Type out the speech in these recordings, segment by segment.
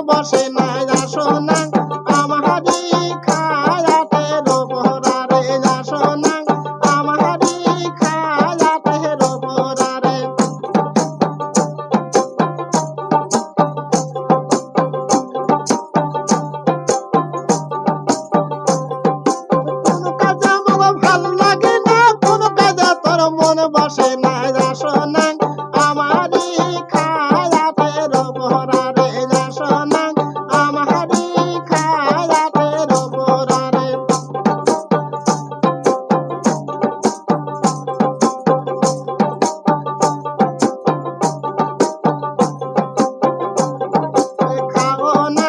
বসে না আসো না আমারি খায়াতের ওপরারে আসো না আমারি খায়াতের ওপরারে কোনো কাজে আমার ভালো লাগে না কোনো কাজে তোর মন বসে না আসো না আমারি খায়াতের ওপরারে আসো না আমারি খায়াতের ওপরারে খাও না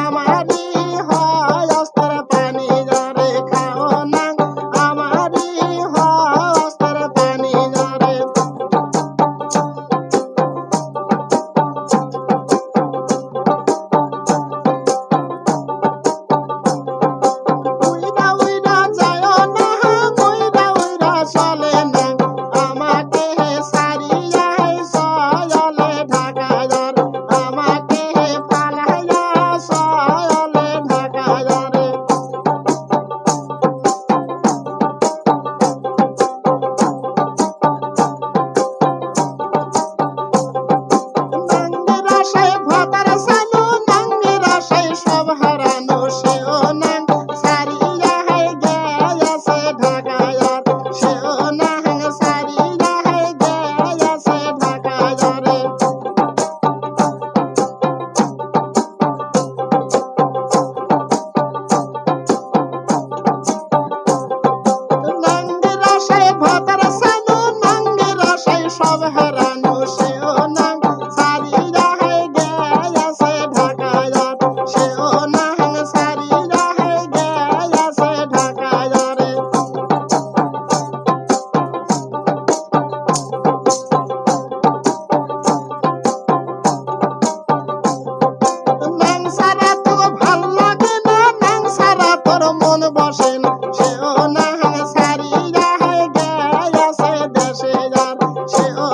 আমারি হস্তের পানি জরে খাও না আমারি হস্তের পানি জরে উইরা উইরা যায় না উইরা উইরা চলে না আমাকে সারিয়া সয়লে ঢাকায় আমাকে ফালাইয়া সয়লে ঢাকায় রে নাঙ্গের আশায় ভাতার সানু নাঙ্গের আশায় সব হারানো সেও নাং সারিয়া গেছে ঢাকায় সেও নাং সারিয়া গেছে ঢাকায় রে নাঙ্গের আশায় ভাতার সানু নাঙ্গের আশায় সব হারানো সেও নাং সারিয়া গেছে ঢাকায় সেও নাং সারিয়া গেছে ঢাকায় রে নাং সারা তো ভাল লাগে না নাং সারা তোর মন বসে না সেও নাং সারিয়া গেছে দেশে যার সেও